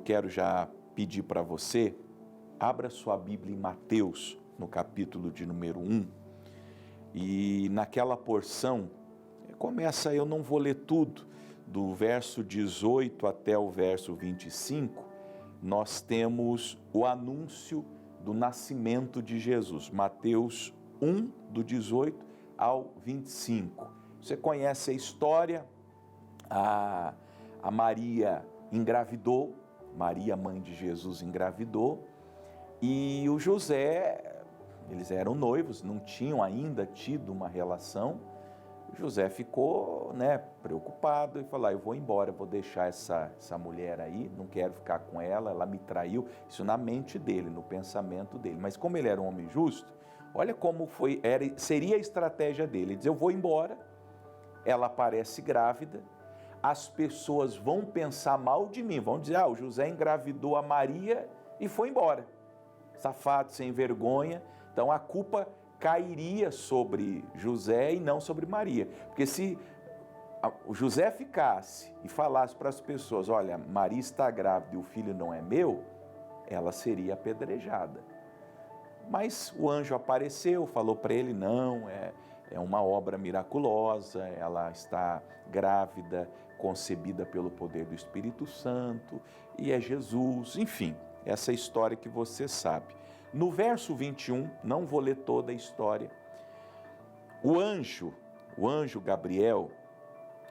quero já pedir para você, abra sua Bíblia em Mateus, no capítulo de número 1, e naquela porção, começa, eu não vou ler tudo, do verso 18 até o verso 25, nós temos o anúncio do nascimento de Jesus, Mateus 1, do 18 ao 25. Você conhece a história, a Maria engravidou, Maria, mãe de Jesus, engravidou, e o José, eles eram noivos, não tinham ainda tido uma relação. José ficou, preocupado e falou, eu vou embora, vou deixar essa mulher aí, não quero ficar com ela, ela me traiu, isso na mente dele, no pensamento dele. Mas como ele era um homem justo, olha como seria a estratégia dele, ele diz, eu vou embora, ela aparece grávida, as pessoas vão pensar mal de mim, vão dizer, o José engravidou a Maria e foi embora, safado, sem vergonha, então a culpa cairia sobre José e não sobre Maria, porque se o José ficasse e falasse para as pessoas, olha, Maria está grávida e o filho não é meu, ela seria apedrejada. Mas o anjo apareceu, falou para ele, não, é uma obra miraculosa, ela está grávida, concebida pelo poder do Espírito Santo, e é Jesus, enfim, essa história que você sabe. No verso 21, não vou ler toda a história, o anjo Gabriel,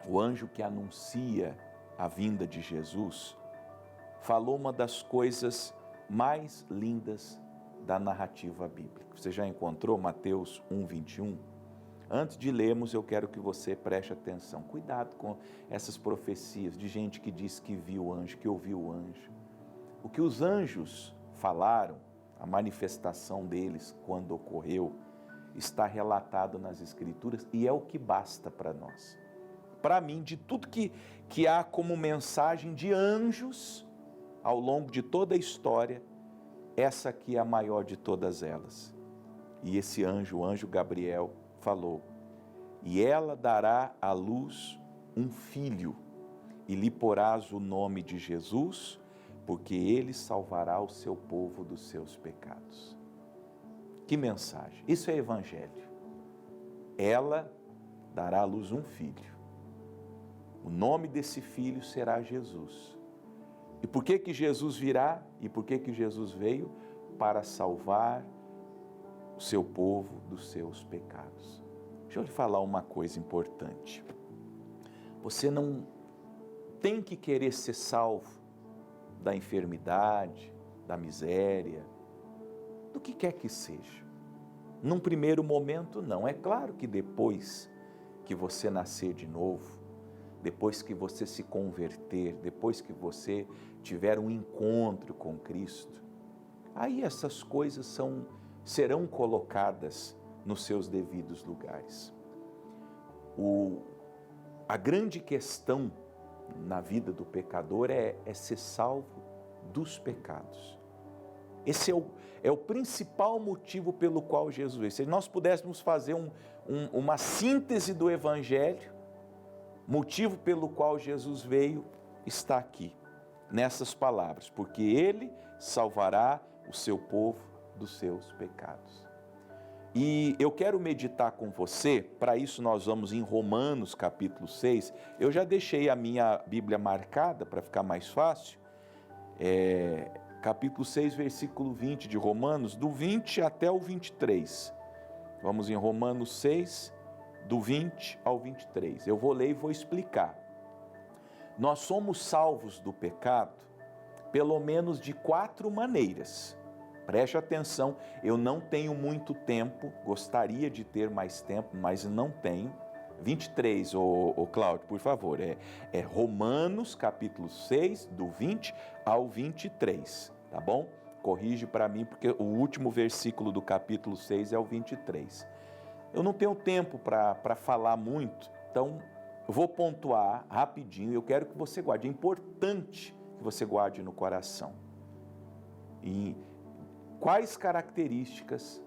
o anjo que anuncia a vinda de Jesus, falou uma das coisas mais lindas da narrativa bíblica. Você já encontrou Mateus 1, 21? Antes de lermos, eu quero que você preste atenção. Cuidado com essas profecias de gente que diz que viu o anjo, que ouviu o anjo. O que os anjos falaram, a manifestação deles quando ocorreu, está relatado nas Escrituras e é o que basta para nós. Para mim, de tudo que há como mensagem de anjos ao longo de toda a história, essa aqui é a maior de todas elas. E esse anjo, o anjo Gabriel, falou, e ela dará à luz um filho, e lhe porás o nome de Jesus, porque ele salvará o seu povo dos seus pecados. Que mensagem! Isso é evangelho. Ela dará à luz um filho. O nome desse filho será Jesus. E por que Jesus virá? E por que Jesus veio? Para salvar o seu povo dos seus pecados. Deixa eu lhe falar uma coisa importante. Você não tem que querer ser salvo da enfermidade, da miséria, do que quer que seja. Num primeiro momento, não. É claro que depois que você nascer de novo, depois que você se converter, depois que você tiver um encontro com Cristo, aí essas coisas serão colocadas nos seus devidos lugares. A grande questão na vida do pecador é ser salvo dos pecados. Esse é o principal motivo pelo qual Jesus veio. Se nós pudéssemos fazer uma síntese do Evangelho, motivo pelo qual Jesus veio está aqui, nessas palavras, porque Ele salvará o seu povo dos seus pecados. E eu quero meditar com você, para isso nós vamos em Romanos capítulo 6, eu já deixei a minha Bíblia marcada para ficar mais fácil, capítulo 6, versículo 20 de Romanos, do 20 até o 23. Vamos em Romanos 6, do 20 ao 23. Eu vou ler e vou explicar. Nós somos salvos do pecado pelo menos de 4 maneiras. Preste atenção, eu não tenho muito tempo, gostaria de ter mais tempo, mas não tenho. 23, Cláudio, por favor, é Romanos capítulo 6, do 20 ao 23, tá bom? Corrige para mim, porque o último versículo do capítulo 6 é o 23. Eu não tenho tempo para falar muito, então eu vou pontuar rapidinho, eu quero que você guarde, é importante que você guarde no coração. E quais características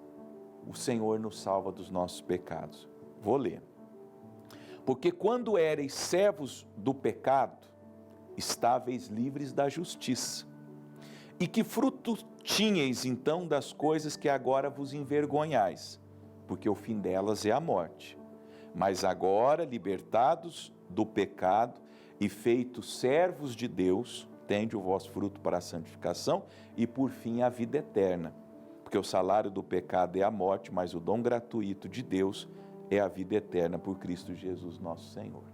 o Senhor nos salva dos nossos pecados? Vou ler. Porque quando éreis servos do pecado, estáveis livres da justiça. E que fruto tinhais então das coisas que agora vos envergonhais? Porque o fim delas é a morte. Mas agora, libertados do pecado e feitos servos de Deus, tende o vosso fruto para a santificação e por fim a vida eterna. Porque o salário do pecado é a morte, mas o dom gratuito de Deus é a vida eterna por Cristo Jesus nosso Senhor.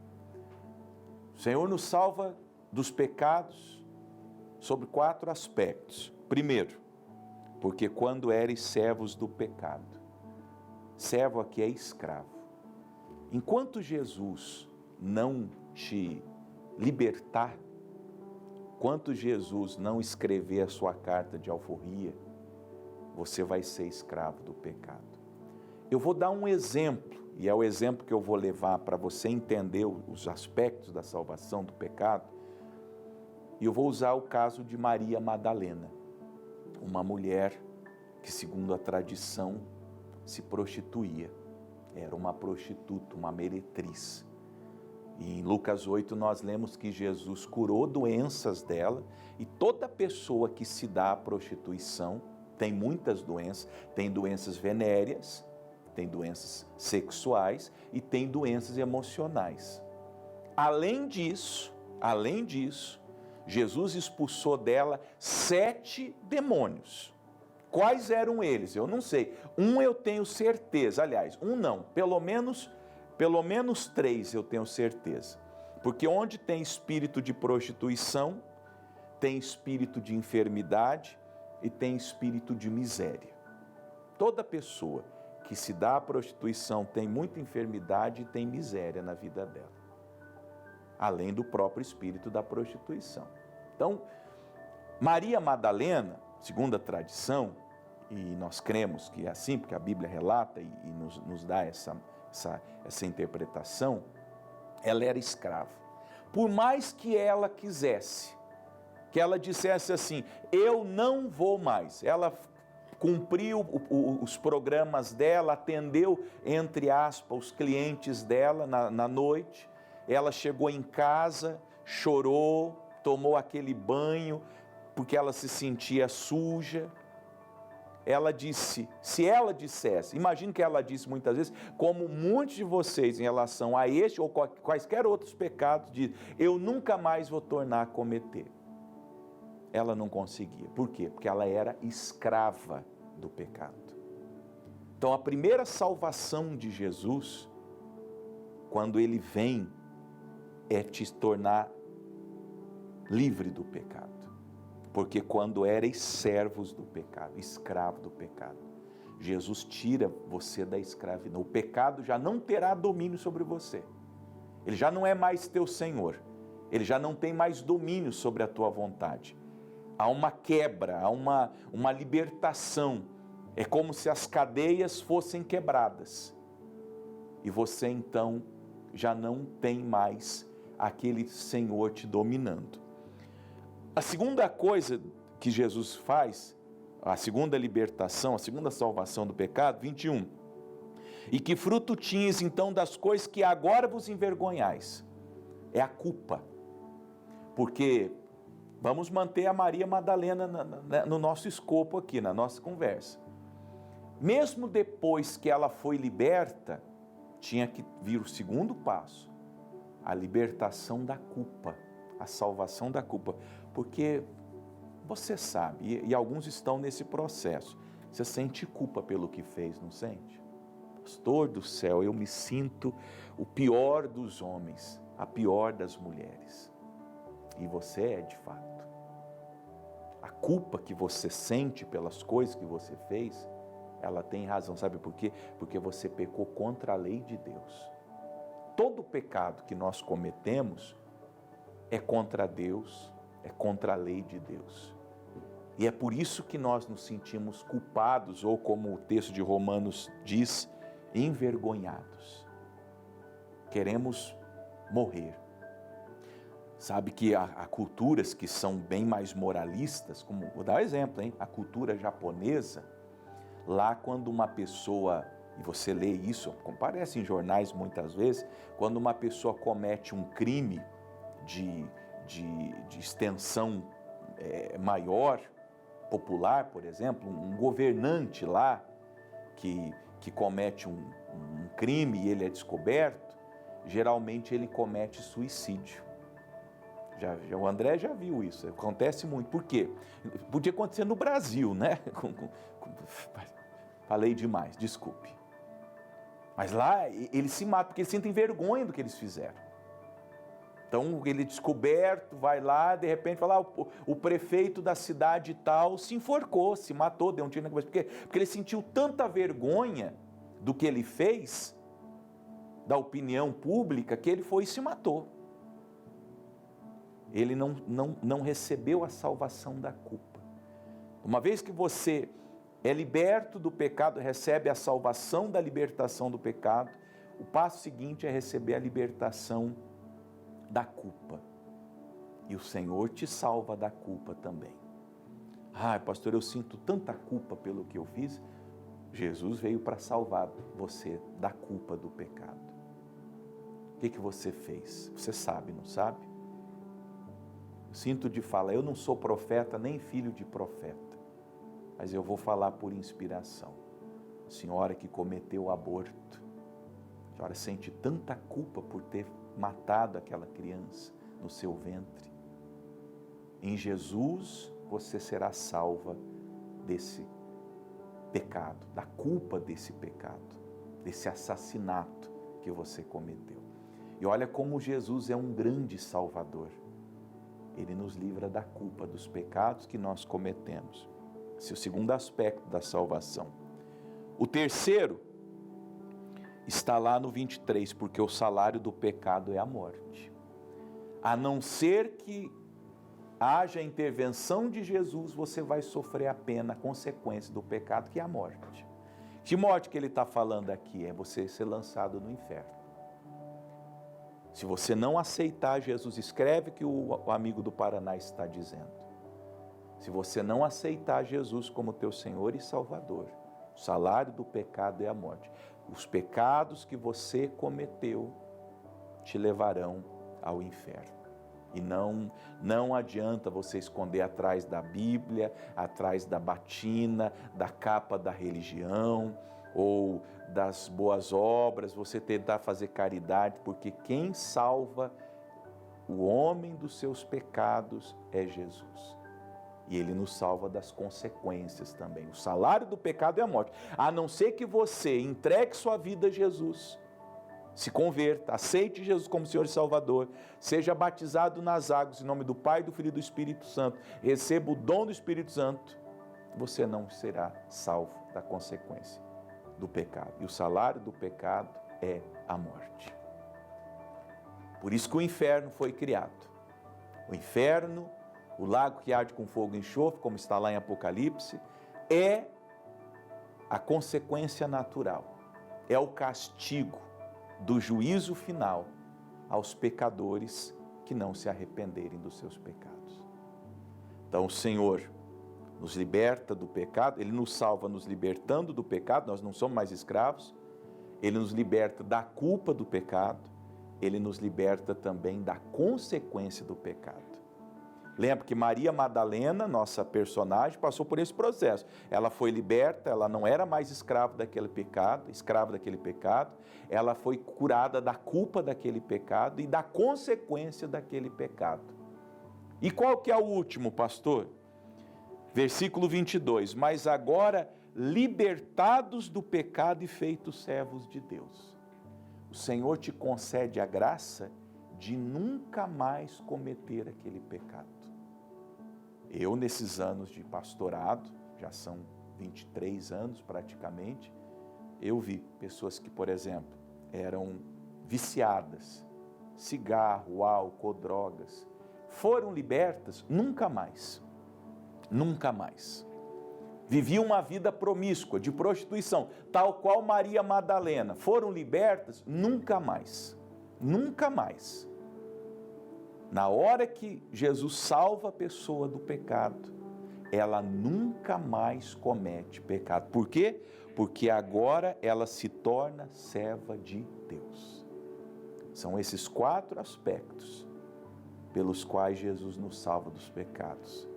O Senhor nos salva dos pecados sobre 4 aspectos. Primeiro, porque quando eres servos do pecado, servo aqui é escravo. Enquanto Jesus não te libertar, enquanto Jesus não escrever a sua carta de alforria, você vai ser escravo do pecado. Eu vou dar um exemplo, e é o exemplo que eu vou levar para você entender os aspectos da salvação do pecado, e eu vou usar o caso de Maria Madalena, uma mulher que, segundo a tradição, se prostituía. Era uma prostituta, uma meretriz. E em Lucas 8 nós lemos que Jesus curou doenças dela, e toda pessoa que se dá à prostituição tem muitas doenças, tem doenças venéreas, tem doenças sexuais e tem doenças emocionais. Além disso, Jesus expulsou dela 7 demônios. Quais eram eles? Eu não sei. Um eu tenho certeza, aliás, um não, pelo menos 3 eu tenho certeza. Porque onde tem espírito de prostituição, tem espírito de enfermidade e tem espírito de miséria. Toda pessoa que se dá à prostituição tem muita enfermidade e tem miséria na vida dela, além do próprio espírito da prostituição. Então, Maria Madalena, segundo a tradição, e nós cremos que é assim, porque a Bíblia relata e nos dá essa interpretação, ela era escrava. Por mais que ela quisesse, que ela dissesse assim, eu não vou mais, ela cumpriu os programas dela, atendeu, entre aspas, os clientes dela na noite, ela chegou em casa, chorou, tomou aquele banho, porque ela se sentia suja. Ela disse, se ela dissesse, imagino que ela disse muitas vezes, como muitos de vocês em relação a este ou quaisquer outros pecados, diz, eu nunca mais vou tornar a cometer. Ela não conseguia. Por quê? Porque ela era escrava do pecado. Então a primeira salvação de Jesus, quando ele vem, é te tornar livre do pecado. Porque quando eres servos do pecado, escravo do pecado, Jesus tira você da escravidão. O pecado já não terá domínio sobre você. Ele já não é mais teu Senhor. Ele já não tem mais domínio sobre a tua vontade. Há uma quebra, há uma libertação. É como se as cadeias fossem quebradas. E você então já não tem mais aquele Senhor te dominando. A segunda coisa que Jesus faz, a segunda libertação, a segunda salvação do pecado, 21. E que fruto tinhas então das coisas que agora vos envergonhais? É a culpa. Porque vamos manter a Maria Madalena no nosso escopo aqui, na nossa conversa. Mesmo depois que ela foi liberta, tinha que vir o segundo passo, a libertação da culpa, a salvação da culpa. Porque você sabe, e alguns estão nesse processo, você sente culpa pelo que fez, não sente? Pastor do céu, eu me sinto o pior dos homens, a pior das mulheres. E você é de fato. A culpa que você sente pelas coisas que você fez, ela tem razão, sabe por quê? Porque você pecou contra a lei de Deus. Todo pecado que nós cometemos é contra Deus, é contra a lei de Deus. E é por isso que nós nos sentimos culpados, ou como o texto de Romanos diz, envergonhados. Queremos morrer. Sabe que há culturas que são bem mais moralistas, como, vou dar um exemplo, a cultura japonesa, lá quando uma pessoa, e você lê isso, aparece em jornais muitas vezes, quando uma pessoa comete um crime de extensão maior, popular, por exemplo, um governante lá que comete um crime e ele é descoberto, geralmente ele comete suicídio. O André já viu isso, acontece muito. Por quê? Podia acontecer no Brasil, né? Falei demais, desculpe. Mas lá eles se matam porque eles sentem vergonha do que eles fizeram. Então ele é descoberto, vai lá, de repente fala, o prefeito da cidade tal se enforcou, se matou, deu um tiro na cabeça. Por quê? Porque ele sentiu tanta vergonha do que ele fez, da opinião pública, que ele foi e se matou. Ele não recebeu a salvação da culpa. Uma vez que você é liberto do pecado, recebe a salvação da libertação do pecado, o passo seguinte é receber a libertação da culpa. E o Senhor te salva da culpa também. Pastor, eu sinto tanta culpa pelo que eu fiz. Jesus veio para salvar você da culpa do pecado. O que você fez? Você sabe, não sabe? Sinto de falar, eu não sou profeta nem filho de profeta, mas eu vou falar por inspiração. A senhora que cometeu o aborto, a senhora sente tanta culpa por ter matado aquela criança no seu ventre. Em Jesus você será salva desse pecado, da culpa desse pecado, desse assassinato que você cometeu. E olha como Jesus é um grande Salvador. Ele nos livra da culpa dos pecados que nós cometemos. Esse é o segundo aspecto da salvação. O terceiro está lá no 23, porque o salário do pecado é a morte. A não ser que haja intervenção de Jesus, você vai sofrer a pena, a consequência do pecado, que é a morte. Que morte que ele está falando aqui? É você ser lançado no inferno. Se você não aceitar Jesus, escreve o que o amigo do Paraná está dizendo. Se você não aceitar Jesus como teu Senhor e Salvador, o salário do pecado é a morte. Os pecados que você cometeu te levarão ao inferno. E não adianta você esconder atrás da Bíblia, atrás da batina, da capa da religião ou das boas obras, você tentar fazer caridade, porque quem salva o homem dos seus pecados é Jesus. E ele nos salva das consequências também. O salário do pecado é a morte. A não ser que você entregue sua vida a Jesus, se converta, aceite Jesus como Senhor e Salvador, seja batizado nas águas em nome do Pai, do Filho e do Espírito Santo, receba o dom do Espírito Santo, você não será salvo da consequência do pecado. E o salário do pecado é a morte. Por isso que o inferno foi criado. O inferno, o lago que arde com fogo e enxofre, como está lá em Apocalipse, é a consequência natural, é o castigo do juízo final aos pecadores que não se arrependerem dos seus pecados. Então o Senhor nos liberta do pecado, Ele nos salva nos libertando do pecado, nós não somos mais escravos, Ele nos liberta da culpa do pecado, Ele nos liberta também da consequência do pecado. Lembra que Maria Madalena, nossa personagem, passou por esse processo. Ela foi liberta, ela não era mais escrava daquele pecado, ela foi curada da culpa daquele pecado e da consequência daquele pecado. E qual que é o último, pastor? Versículo 22, mas agora libertados do pecado e feitos servos de Deus. O Senhor te concede a graça de nunca mais cometer aquele pecado. Eu, nesses anos de pastorado, já são 23 anos praticamente, eu vi pessoas que, por exemplo, eram viciadas, cigarro, álcool, drogas, foram libertas, nunca mais. Viviam uma vida promíscua, de prostituição, tal qual Maria Madalena, foram libertas, nunca mais. Na hora que Jesus salva a pessoa do pecado, ela nunca mais comete pecado. Por quê? Porque agora ela se torna serva de Deus. São esses 4 aspectos pelos quais Jesus nos salva dos pecados.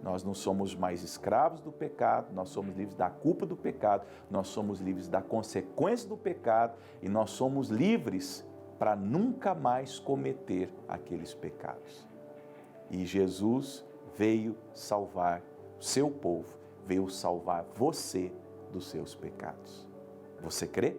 Nós não somos mais escravos do pecado, nós somos livres da culpa do pecado, nós somos livres da consequência do pecado e nós somos livres para nunca mais cometer aqueles pecados. E Jesus veio salvar o seu povo, veio salvar você dos seus pecados. Você crê?